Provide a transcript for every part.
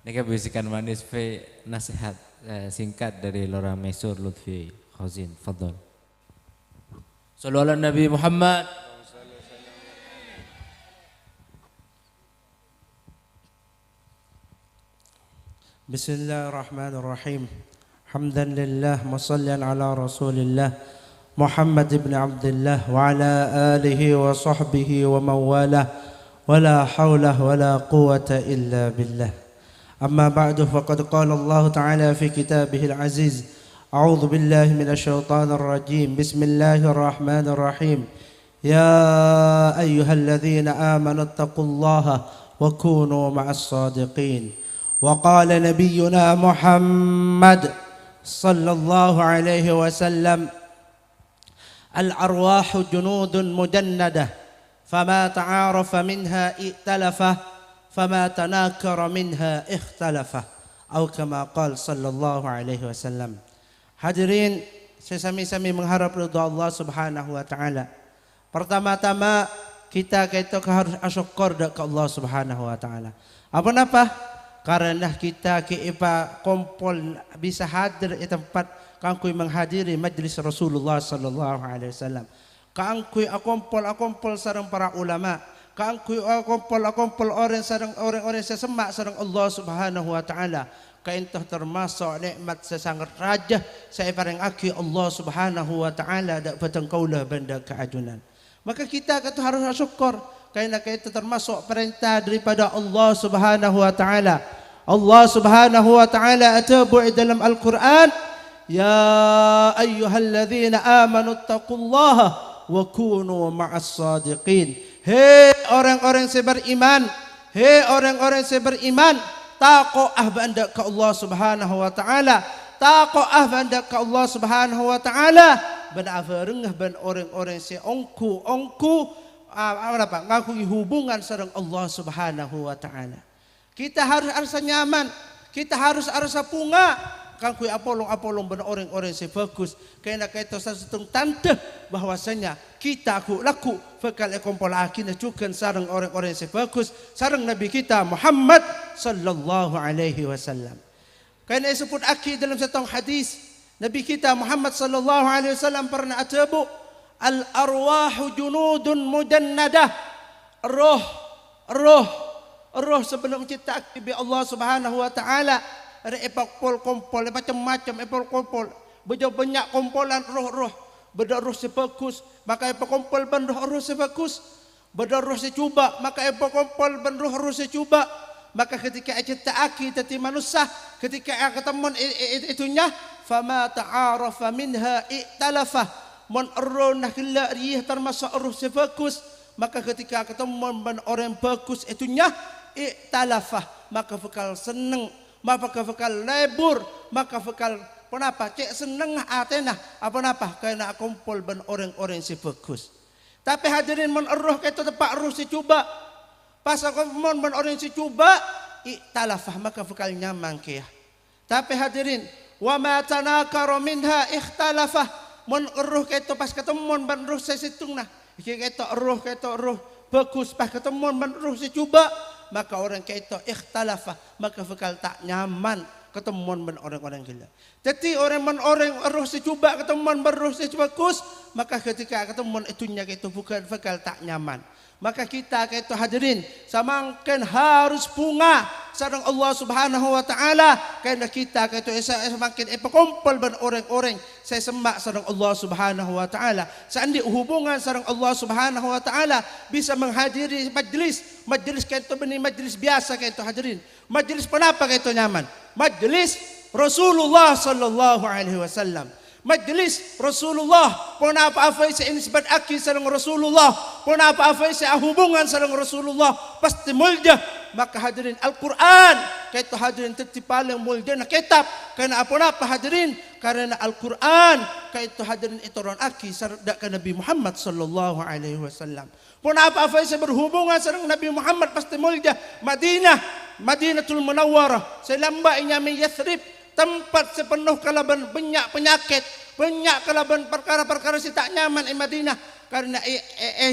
Ini bisikan manis fi nasihat singkat dari Lora Maisur Lutfi Khazin. Fadhol. Sallu ala Nabi Muhammad. Bismillahirrahmanirrahim. Hamdan lillah musallian ala Rasulillah Muhammad ibn Abdullah wa ala alihi wa sahbihi wa mawalah wa la hawla wa la quwwata illa billah. Amma ba'du faqad qala Allah ta'ala fi kitabihil aziz. A'udzu billahi minasy syaithanir rajim. Bismillahirrahmanirrahim. Ya ayyuhalladzina amanu taqullaha wa kunu ma'as shadiqin. وقال نبينا محمد صلى الله عليه وسلم الأرواح جنود مجندة فما تعارف منها ائتلف فما تناكر منها اختلف أو كما قال صلى الله عليه وسلم. Hadirin, sesami-sami mengharap ridha Allah Subhanahu wa taala. Pertama-tama kita harus syukur ke Allah Subhanahu wa taala. Apa? Karena kita kompol bisa hadir di tempat kangkui menghadiri majlis Rasulullah sallallahu alaihi wasallam. Kangkui akompol sareng para ulama, kangkui akompol orang sesemak sareng Allah Subhanahu wa taala. Kaintah termasuk nikmat sesangat raja saya paring aki Allah Subhanahu wa taala dak batang kaula benda keajunan. Maka kita harus syukur karena itu termasuk perintah daripada Allah Subhanahu wa taala. Allah Subhanahu wa taala atabu dalam Al-Qur'an, ya ayyuhalladzina amanu taqullaha wa kunu ma'as shadiqin. Hei orang-orang yang beriman, hei orang-orang yang beriman, taqwa banda ke Allah Subhanahu wa taala, taqwa banda ke Allah Subhanahu wa taala, ben afarengah ben orang-orang yang ongku ngaku hubungan sareng Allah Subhanahu wa taala. Kita harus arsa nyaman, kita harus arsa punga. Kangku apolong ben orang-orang yang bagus. Kaya itu satu tanda bahwasanya kita laku bakal ekompol akhirnya juga sareng orang-orang yang bagus, sareng Nabi kita Muhammad sallallahu alaihi wasallam. Kaya disebut akhir dalam satu hadis Nabi kita Muhammad sallallahu alaihi wasallam pernah atabu al-arwahu junudun mujannadah. Roh sebelum kita aktibi Allah Subhanahu wa taala ada kompol macam-macam kompol banyak kompolan roh beda roh sebagus maka kompol ban roh sebagus beda roh secuba maka kompol ban roh secuba maka ketika kita aki tati manusia ketika ketemu itunya fama ta'arafa minha i'talafa mon roh nak lariah termasuk roh sebagus maka ketika ketemu orang bagus itunya i'talafah maka bakal seneng maka bakal lebur maka bakal kenapa cek seneng atena apa karena kumpul ban orang-orang si bagus. Tapi hadirin mon roh itu tepak roh si cuba pas mon ban orang si cuba i'talafah maka bakal nyaman kia. Tapi hadirin wa ma tanakara minha ikhtalafah mon roh itu pas ketemu ban roh sesitungna kita roh bagus pas ketemu ban roh si cuba maka orang itu ikhtalafah maka bakal tak nyaman ketemuan ben orang-orang gila. Jadi orang roh secuba ketemuan roh sebagus maka ketika ketemuan itunya itu bukan bakal tak nyaman. Maka kita itu hadirin semakin harus bunga sareng Allah Subhanahu wa taala karena kita itu semakin kumpul ben orang-orang saya semak sareng Allah Subhanahu wa taala. Seandi hubungan sareng Allah Subhanahu wa taala bisa menghadiri majlis itu benih majlis biasa itu hadirin. Majlis kenapa itu nyaman? Majlis Rasulullah sallallahu alaihi wasallam. Majlis Rasulullah pun apa-apa saya nisbat aki sareng Rasulullah pun apa-apa saya hubungan sareng Rasulullah pasti mulja maka hadirin Al-Quran kaitu hadirin tetap paling mulja na kitab karena apa hadirin karena Al-Quran kaitu hadirin itu ron aki sareng Nabi Muhammad sallallahu alaihi wasallam pun apa-apa saya berhubungan sareng Nabi Muhammad pasti mulja Madinatul Munawwarah selamba inya min Yathrib tempat sepenuh kalaban banyak penyakit, banyak kalaban perkara-perkara si tak nyaman di Madinah. karena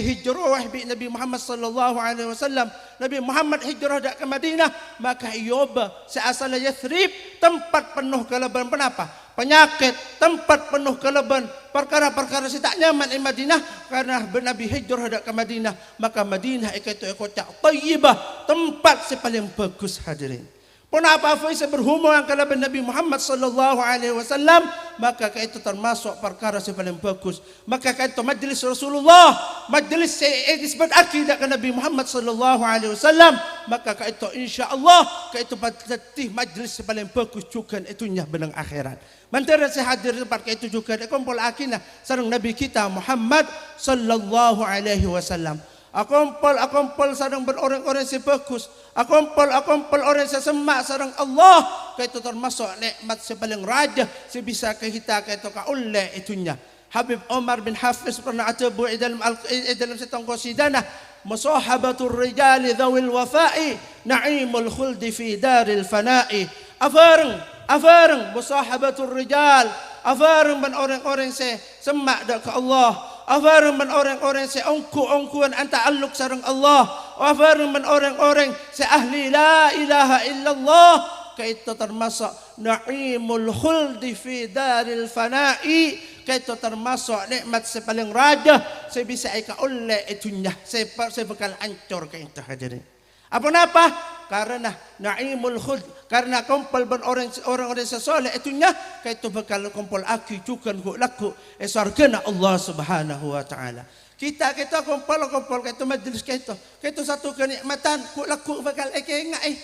hijrah bi Nabi Muhammad sallallahu alaihi wasallam. Nabi Muhammad hijrah dak ke Madinah, maka Ioba seasal Yathrib tempat penuh keleban. Kenapa? Penyakit, tempat penuh keleban, perkara-perkara si tak nyaman di Madinah karena Nabi hijrah dak ke Madinah, maka Madinah itu kota Thayyibah, tempat si paling bagus hadirin. Pun apa Faisal berhubungan kepada Nabi Muhammad sallallahu alaihi wasallam, maka itu termasuk perkara yang paling bagus. Maka itu majlis Rasulullah, majlis isbat akidah ke Nabi Muhammad sallallahu alaihi wasallam, maka itu insyaallah itu patih majlis yang paling bagus juga itunya benang akhirat. Mentera saya hadir tempat itu juga kumpul akidah sareng Nabi kita Muhammad sallallahu alaihi wasallam. Akumpul sarang berorang-orang si bagus. Akumpul orang si semak sarang Allah. Kaitu termasuk nikmat si paling raja si bisa kita kaitu kaulle itunya. Habib Umar bin Hafiz pernah atabu dalam setong qasidana, musahabatur rijali dhawil wafa'i na'imul khuldi fi daril fana'i. Afareng musahabatur rijal. Afareng ban orang-orang si semak dak ke Allah. Afareng man orang-orang si ongku-ongkuan anta'alluq sareng Allah. Afareng man orang-orang si ahli la ilaha illallah. Kaitu termasuk na'imul khuldi fi daril fana'i. Kaitu termasuk nikmat si paling raja. Saya bisa ikaulle itunya. Saya bakal hancur kaitu hadirin. Apa? Karena na'imul khuld, karena kumpul orang-orang sesoleh itunya, kaitu bakal kumpul aki juga laku surga Allah Subhanahu wa taala. Kita kumpul kaitu majlis kaitu satu kenikmatan laku bakal engai.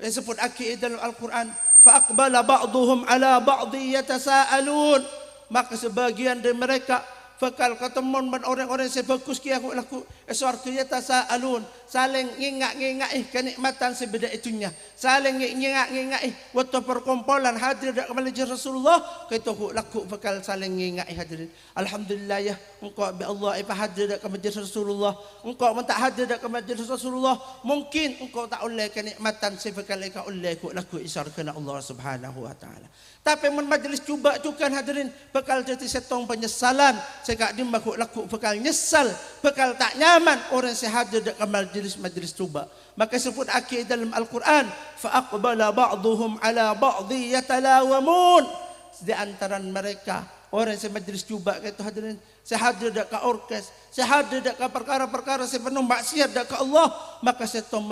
Disebut aki dalam Al-Qur'an, fa aqbala ba'dhum ala ba'dhi yatasaalun. Maka sebagian dari mereka bakal ketemu dengan orang-orang yang bagus kia laku surga yatasaalun, saling ngingak-ngingak kenikmatan sebeda itunya, saling ngingak-ngingak waktu perkumpulan hadir dak majlis Rasulullah kaitu laku bakal saling ngingak hadirin. Alhamdulillah ya engkau bi Allah hadir dak majlis Rasulullah, engkau mentak hadir dak majlis Rasulullah, mungkin engkau tak oleh kenikmatan sebekal ka oleh laku surga Allah Subhanahu wa taala. Tapi men majlis cuba juga hadirin bakal jadi setong penyesalan. Sekak di laku bakal nyesal, bakal tak nyaman orang sehadir dekat majlis cuba. Maka sebut akhir dalam Al-Quran, fa aqbala ba'dhum ala ba'dhi yatalawamun. Di antara mereka orang yang majlis cuba itu hadirin, sehadir dekat orkes, sehadir dekat perkara-perkara sepenuh maksiat dekat Allah, maka setong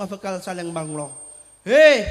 bakal saling mangloh. Hei,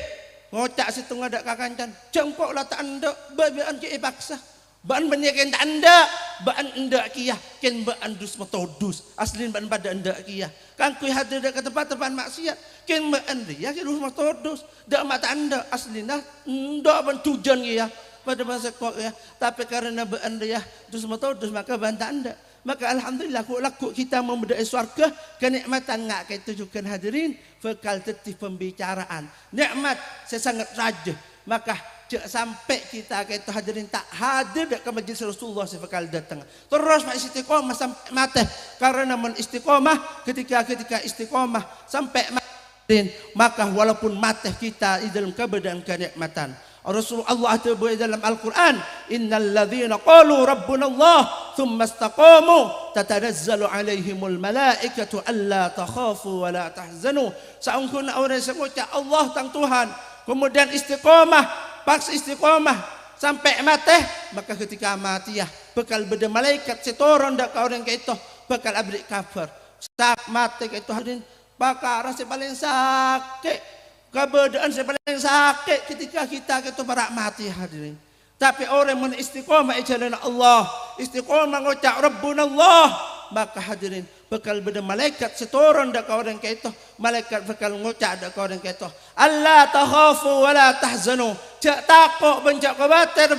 ngocak setengah dak kakancan, jengkok lah tak anda, babian ke paksa. Baan banyakin tak anda, baan anda kiyah, ken baan dus metodus, aslin baan pada anda kiyah. Kan kui hadir dak ke tempat-tempat maksiat, ken baan dia ke dus metodus, dak mata anda aslin dah, anda ban tujuan kiyah pada masa kok ya. Tapi karena baan dia dus metodus maka bantah anda. Maka alhamdulillah laku kita membedai surga, kenikmatan ngak kita juga hadirin, bekal tetih pembicaraan. Nikmat sesangat raja. Maka sampai kita kata hadirin tak hadir ke majlis Rasulullah sebekal datang. Terus mak istiqomah sampai mati. Karena men istiqomah ketika istiqomah sampai mati, maka walaupun mati kita di dalam keberadaan kenikmatan. Rasulullah terbui dalam Al-Quran, innal ladzina qalu rabbuna Allah thumma istaqamu tatanazzalu alaihimul malaikatu alla takhafu wa la tahzanu. Saungkun orang mengucap Allah tang Tuhan, kemudian istiqamah, paksa istiqamah sampai mati, maka ketika mati ya bakal beda malaikat setoron dak orang ke itu bakal abri kabar. Sak mati ke itu hadirin, bakal rasa paling sakit. Keberadaan yang paling sakit ketika kita barak mati hadirin. Tapi orang yang istiqamah jalan Allah, istiqamah ngucap Rabbuna Allah, maka hadirin bakal beda malaikat setoran dak orang ke itu, malaikat bakal ngucap dak orang ke itu, Allah takhafu wa la tahzanu, jak takut bencak khawatir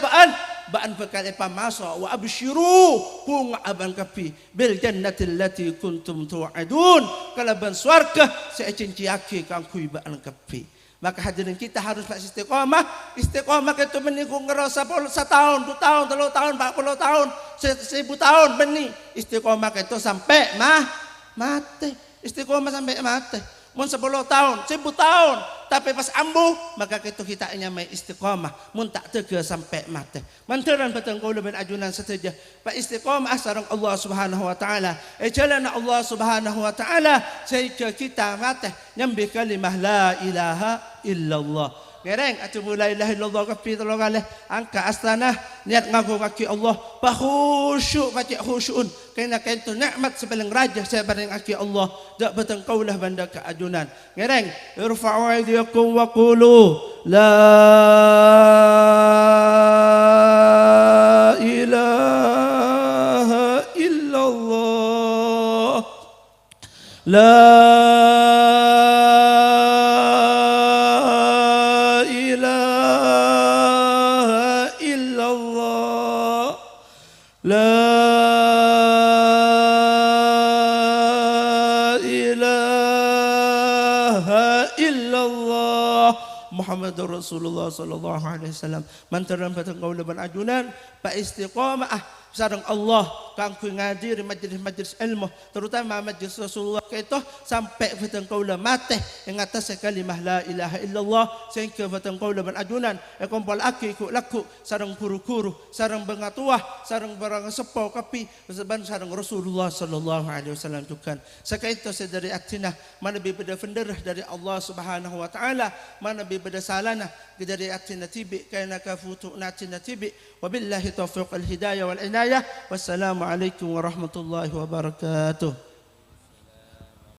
baan bakal masuk wa absyiru hung aban kapi bil jannati allati kuntum tu'adun, kalaban swarga secinci aki kang kui baan kapi. Maka hadirin kita harus istiqamah. Istiqamah itu menikung ngerasa 1 tahun, 2 tahun, 3 tahun, 40 tahun, 1000 tahun benih. Istiqamah itu sampai mati. Istiqamah sampai mati. Mun 10 tahun, 1000 tahun, tapi pas ambu maka kita nya mai istiqamah mun tak tega sampai mati mantaran batang kaula ben ajunan sateja pa istiqamah sareng Allah Subhanahu wa taala jalan Allah Subhanahu wa taala sehingga kita mati nyambi kalimah la ilaha illallah Gereng atu la ilaha illallah kapi tolong aleh angka astana niat ngaku kaki Allah khusyuk baca khusyun kena kento nikmat sebelang raja saya bareng kaki Allah dak batang kaulah banda keajunan gereng irfa'u aydiyakum wa qulu la ilaha illallah la Muhammadur Rasulullah sallallahu alaihi wasallam mantaran batang kaula ban ajunan pa istiqamah sareng Allah kangku ngadir majlis-majlis ilmu terutama majlis Rasulullah kaito sampai batang kaula mati ing atas kalimah la ilaha illallah sehingga batang kaula ban ajunan kumpul aki ku laku sareng guru-guru sareng bangatuah sareng barang sepau kapi sareng Rasulullah sallallahu alaihi wasallam tukan sakaito sedari atina mana bibada fenderah dari Allah Subhanahu wa taala mana bibada salana dari atina tibi kaina kafutu natina tibi wabillahi taufiq al hidayah wal inayah wassalamu alaikum warahmatullahi wabarakatuh.